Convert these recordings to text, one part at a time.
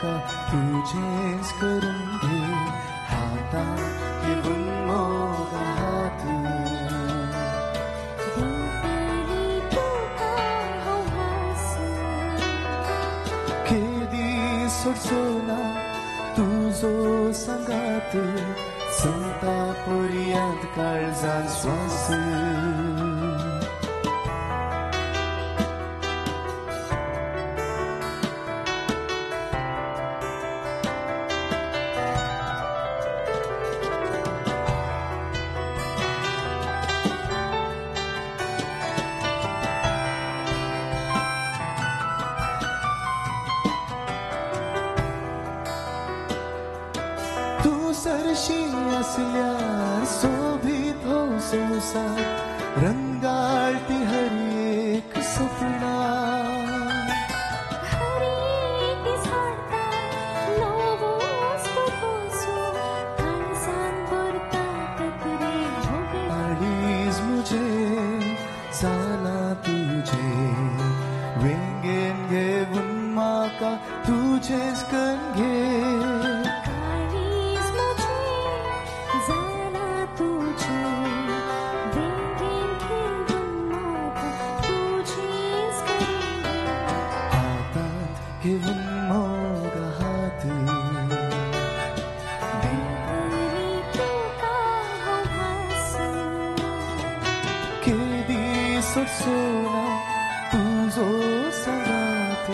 माका तुझेच करून घे हातात घेऊन मोगा हात केदी सोडसोना तुझो संगात संता पर्यंत काळजान श्वास सरशी असल्यार सोबीत हो संसार रंगाळती हर एक सपना अडीच मुझे जाला तुझे वेंगेन घेऊन माका तुझेच कण घे Given moga hat Kedi sorsona tuzo sangat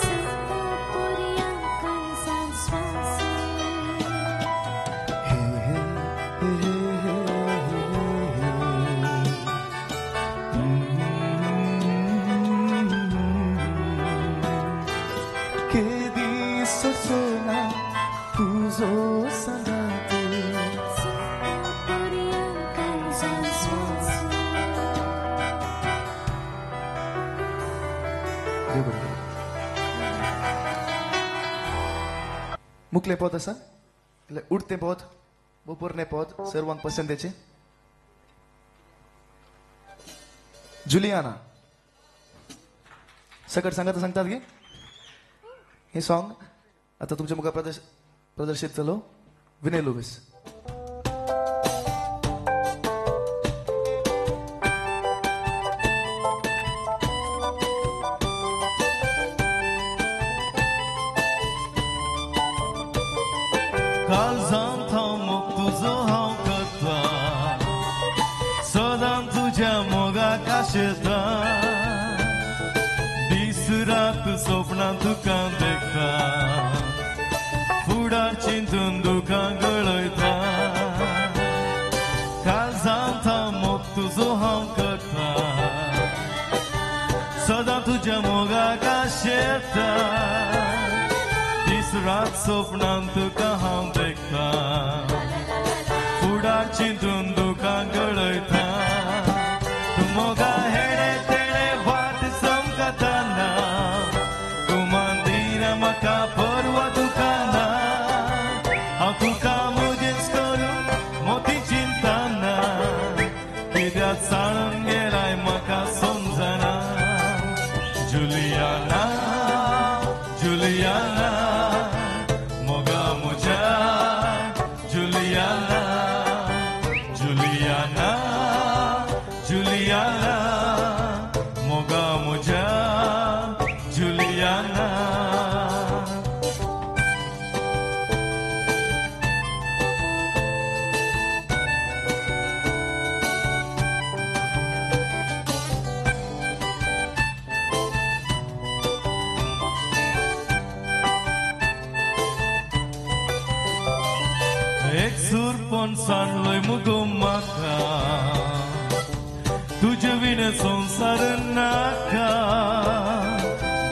Santa puriang kansan swasa Hey hey hey Kedi sorsona tuzo sangat Santa puriang kansan swasa मुकले पद असा उडते पद बपोरने पद सर्वांक पसंतीचे जुलियाना सकट सांगतात की हे सॉन्ग आता तुमच्या मुखा प्रदर्शित झालो विनय लुविस काळजान थांबोक तुजो हांव करता सदां तुज्या मोगाक आशेता दीस रात स्वप्नां तुका देखता फुडार चिंतून दुखां गळयता काळजान थांबोक तुजो हांव करता सदां तुज्या मोगाक आशेता रात स्वप्नांत तुका हांव देखता फुडार चिंतून दुखां गळयता तूं मोगा हेडे तेडे वाट समकताना तूं मांदिरा म्हाका परवा तुका ना हांव तुका म्हजेंच करून मोती चिंताना कित्याक साळून गेलाय म्हाका समजना Juliana Juliana Juliana, moga muja, Juliana. Ek sur pon san loy mugum maka. तुझे विने संसार नाका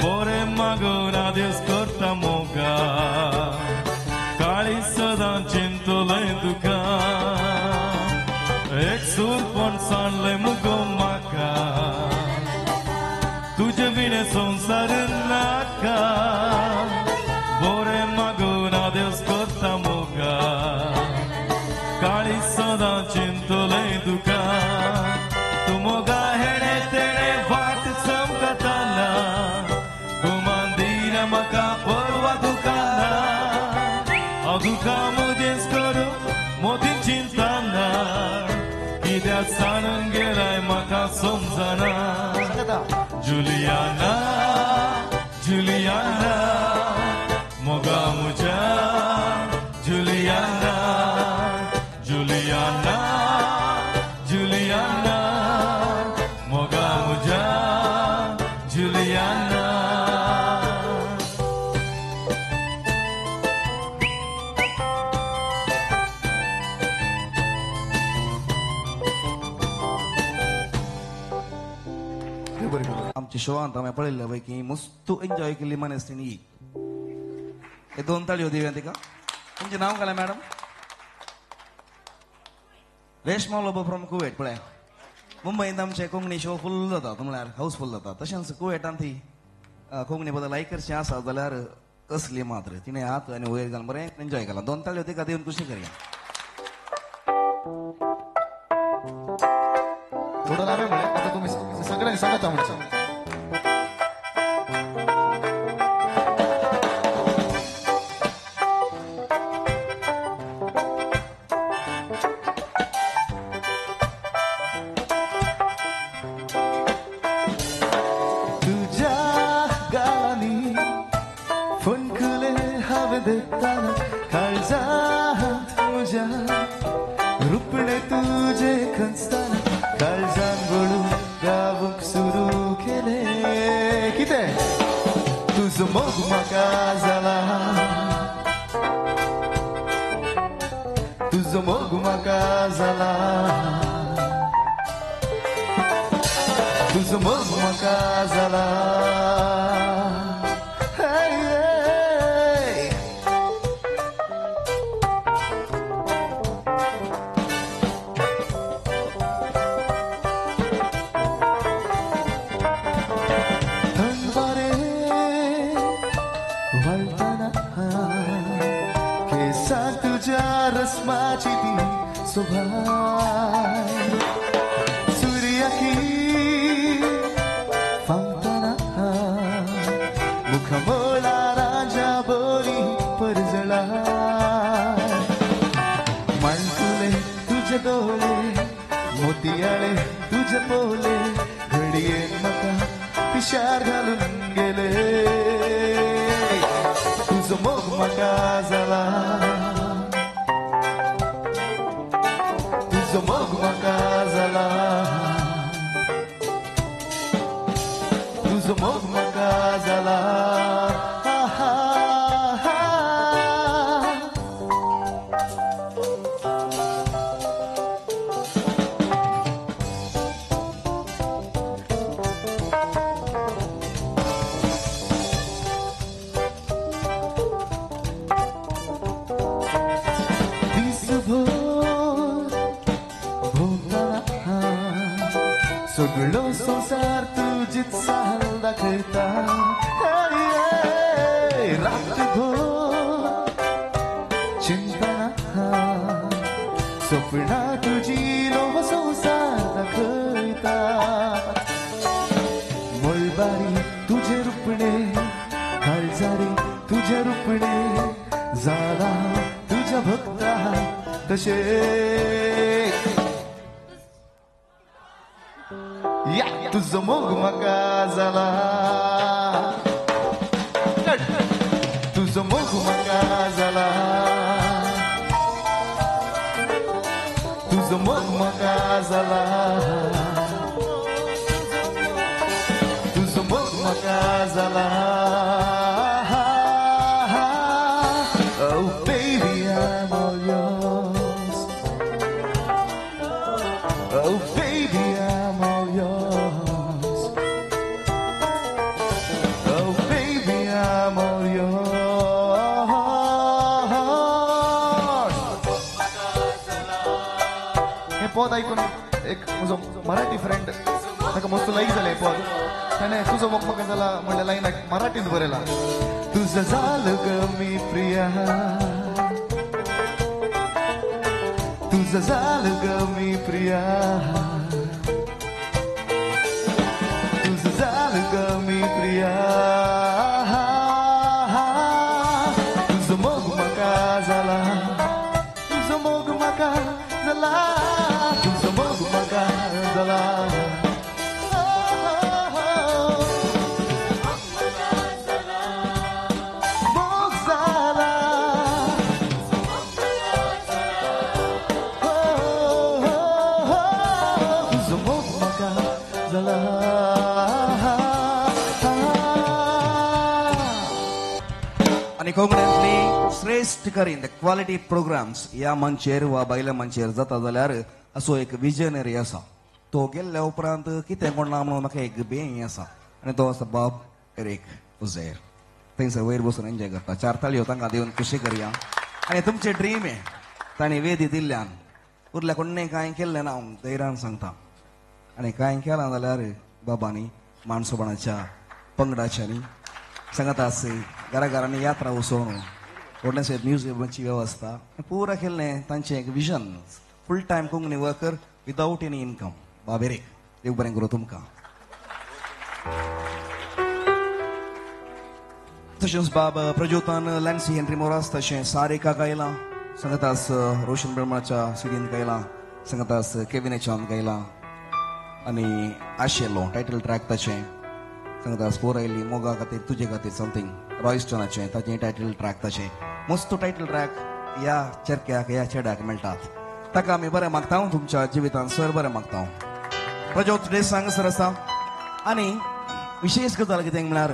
बोरे मागोना देस करता मोगा काळी सदां चिंतोलय तुका एक सूर पण सांडले मुगो म्हाका तुझे विने संसार नाका बोरे मागोना देस करता मोगा काळी सदां चिंतोलय तुका मोगा हेडे तेडे वाट चमकताना तूं मांदिरा म्हाका परवा तुका तुका मदींच करूं मोदी चिंता ना कित्याक सांडून गेलाय म्हाका समजना जुलियाना जुलियाना मोगा म्हज्या जुलियाना जुलियाना जुलियाना मोगा म्हज्या जुलियाना आमची शो आता हांवें पळयल्ल्या पैकी मस्त एन्जॉय केल्ली मनेस्टीन ही हे 2 ताळयो दिव्या तिका तुमचें नांव काय मॅडम रेशमा लोबो फ्रॉम कुवेट पळय मुंबईंत आमचे कोंकणी शो फुल जाता म्हळ्यार हाऊसफुल जाता तशेंच कुवेटांत ही कोंकणी बद्दल लायकरशी आसा जाल्यार कसली मात्र तिणें हात आनी वयर घालून बरें एन्जॉय केला 2 ताळयो तिका दिवन खुशी करया थोडं नावे म्हणे आता तुम्ही सगळ्यांनी सांगता म्हणजे देताना काळजात तुझ्या रुपणे तुझे खंचताना काळजान गळून गावूक सुरू केले किते तुझ मोग म्हाका जाला तुझ मोग म्हाका जाला तुझ मोग म्हाका जाला रस्माची ती सोभाय सूर्याकी फांताना मुखमोळा राजा बोरी परजळा माणकुले तुझे डोळे मोतियाळे तुझे पोले घडये म्हाका पिशार घालून गेले तुझो मोग म्हाका जाला तुझो मोग म्हाका जाला तुझो मोग म्हाका जाला सगळो संसार तुझीच साल दाखयता रातभर चिंता स्वप्ना तुझी नवो संसार दाखयता मळबारी तुझे रुपणे काळजारी तुझे रुपणे जाला तुझ्या भक्ता तशे तुझो मोग म्हाका जाला तुझो मोग म्हाका जाला तुझो मोग म्हाका जाला तुझो मोग म्हाका जाला Oh baby I'm all yours Oh baby I'm all yours Oh baby I'm all yours हे पद ऐकून एक म्हजो मराठी फ्रेंड ताका मस्त लायक जालें पद ताणें तुजो मोग म्हाका जाला म्हणल्या लायनाक मराठींत बरयला तुझं झालं ग मी प्रिया तुझं झालं ग मी प्रिया तुझं झालं ग मी प्रिया तुझं मोग म्हाका जाला आणि कोंकणांतली श्रेष्ठ करीन क्वालिटी प्रोग्राम्स ह्या मंचेर वा बायल्या मंचेर जाता जाल्यार असो एक विजनरी आसा तो गेल्ल्या उपरांत कितें कोणा म्हणून म्हाका एक बें आसा आनी तो आसा बाब एरिक उझेर थंयसर वयर बसून एन्जॉय करता 4 ताळयो तांकां दिवन खुशी करया आनी तुमचे ड्रीम हे तांणी वेदी दिल्ल्यान उरल्या कोणें कांय केल्लें ना हांव धैर्यान सांगता आनी कांय केलां जाल्यार बाबांनी माणसोपणाच्या पंगडाच्यांनी सांगता आसय घराघरांनी यात्रा वचोवन व्हडलेशे म्युझियमाची वेवस्था पुरा केल्लें तांचें एक vision full time Konkani worker without any income बाबेरेक देव बरें करूं तुमकां तशेंच बाब प्रज्योतान लॅन्सी हेनरी मोरास तशें सारेका गायलां सांगतास रोशन ब्रह्माच्या सिडीन गायलां सांगतास केविनेच्यान गायलां आनी आशेलो टायटल ट्रॅक ताचें सांगतास पोरायली मोगा खातीर तुजे खातीर समथींग रॉयस्टनाचें ताचें टायटल ट्रॅक ताचें मस्त टायटल ट्रॅक ह्या चेडक्याक ह्या चेड्याक मेळटात ताका आमी बरें मागता तुमच्या जिवितांत सर बरें मागता प्रज्योत डे हांगासर आसा आनी विशेश गजाल कितें म्हळ्यार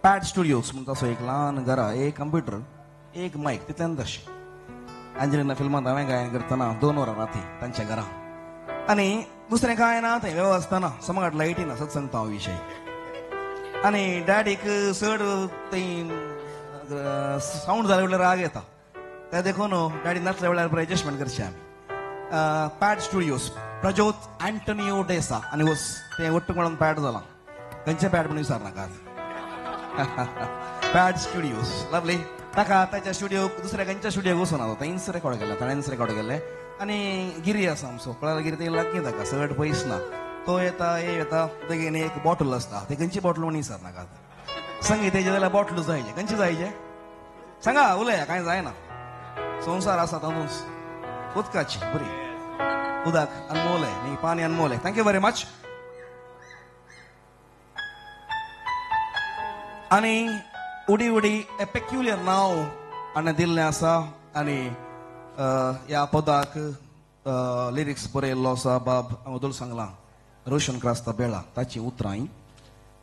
पॅड स्टुडियोज म्हणटा असो एक ल्हान घरा एक कंप्युटर एक मायक तितल्यान तशें अंजलिना फिल्मांत हांवें गायन करतना 2 वरां राती तांच्या घरा आनी दुसरें कांय ना थंय वेवस्था ना समाट लायटी ना सत सांगता हांव विशय आनी डॅडीक चड थंय सावंड जाले वेळार राग येता ते देखून डॅडी नाचल्या वेळार बरें एडजस्टमेंट करचें आमी pad studios Prajyot Antonio Desa आनी वस तें वट्ट म्हणून पॅड जालां खंयचें पॅड म्हणून विचारनाकात पॅड स्टुडियोज लवली ताका ताच्या स्टुडियो दुसऱ्या खंयच्या स्टुडियोक वचून आसा थंयच रेकॉर्ड केलें ताणेंच रेकॉर्ड केलें आनी गिरी आसा आमचो कळाला गिरी ते लागीं ताका चड पयस ना तो येता हे येता बेगीन एक बॉटल आसता ते खंयची बॉटल म्हणून विचारनाकात संगीताचे जाल्यार बॉटल जायचे खंयचे जायचे सांगा उलया कांय जायना संवसार आसा तातूंच उदकाची बरी उदक अनमोल आहे न्ही पाणी अनमोल आहे थँक्यू व्हेरी मच आनी उडी उडी ए पेक्युलियर नांव आनी दिल्लें आसा आनी ह्या पदाक लिरिक्स बरयल्लो आसा बाब अदूल सांगला रोशन क्रास्ता बेळा ताची उतरां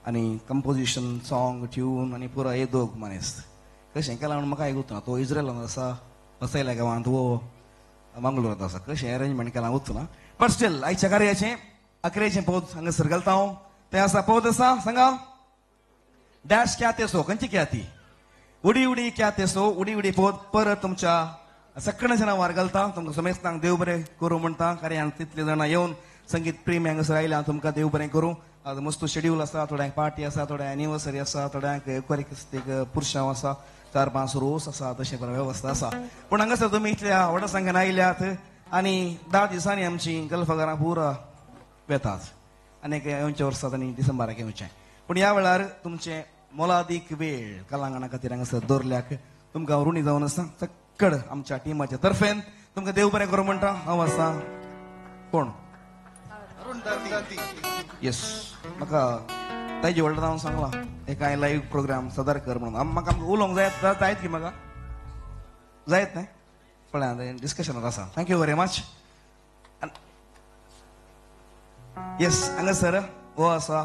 आनी कंपोजिशन सॉंग ट्यून आनी पुरो हे दोग मनीस कशें केलां म्हणून म्हाका आयकूच ना तो इज्रायलांत आसा वसयल्या गांवांत वो मंगळूरांत आसा कशें अरेंजमेंट केलां वच ना बट स्टील आयच्या कार्याचें अकरेचें पद हांगासर घालता हांव तें आसा पद आसा सांगा डॅश क्या तेसो खंयची क्या ती उडी उडी क्या तेसो उडी उडी पद परत तुमच्या सगळ्यांच्या नांवार घालता तुमकां समेस्तांक देव बरें करूं म्हणटा कार्यान तितले जाणां येवन संगीत प्रेमी हांगासर आयल्या तुमकां देव बरें करूं आतां मस्त शेड्यूल आसा थोड्यांक पार्टी आसा थोड्यांक एनिवर्सरी आसा थोड्यांक एक पुरुशांव आसा 4-5 रोस आसा तशें बरें वेवस्था आसा पूण हांगासर तुमी इतल्या व्हडा संख्येन आयल्यात आनी 10 दिसांनी आमची गल्फगारां पुरा वेतात आनी येवच्या वर्सांत आनी डिसेंबराक येवचें पूण ह्या वेळार तुमचे मोलादीक वेळ कलांगणा खातीर हांगासर दवरल्याक तुमकां हांव ऋणी जावन आसा चक्कड आमच्या टिमाच्या तर्फेन तुमकां देव बरें करूं म्हणटा हांव आसा कोण येस म्हाका ताजी व्हडलें जावन सांगलां हे कांय लायव्ह प्रोग्राम सदार कर म्हणून म्हाका उलोवंक जायत की म्हाका जायत न्हय पळय डिस्कशनात आसा थँक्यू व्हेरी मच येस हांगासर हो आसा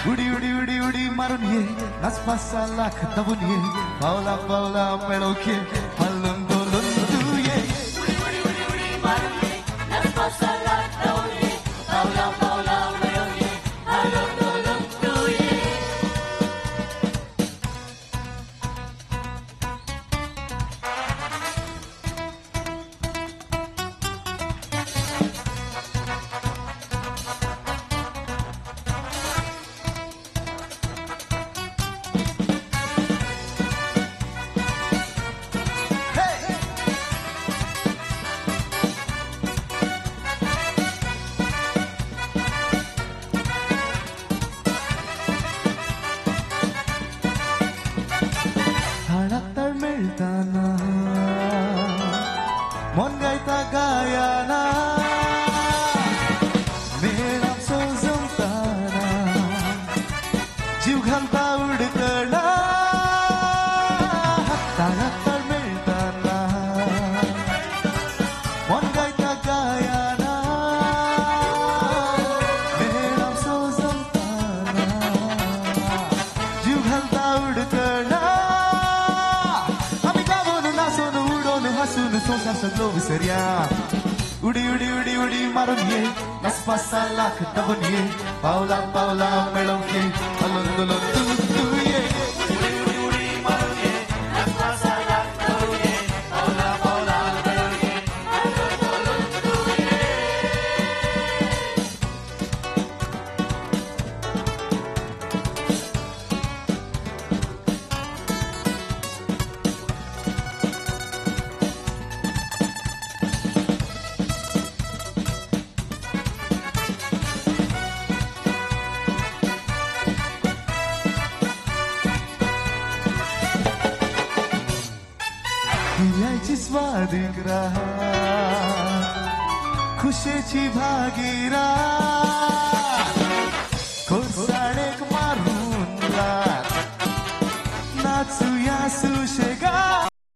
उडी उडी उडी उडी मारून ये आसपासचा लाख दाबून ये पावला पावला मेळोक ये हलून बोलून तू ये उडकणा हाताळात मिळताना मन गायता गायाना मेळा सोसताना जीव घालता उडकणा आम्ही गावून नाचून उडून हसून संसार सगळं विसर्या उडी उडी उडी उडी मारून ये नसपासा लाख दबून ये पावला पावला मिळवून ये हलून दुलून तू ये यायची स्वादिक राहा खुशीची भागीरा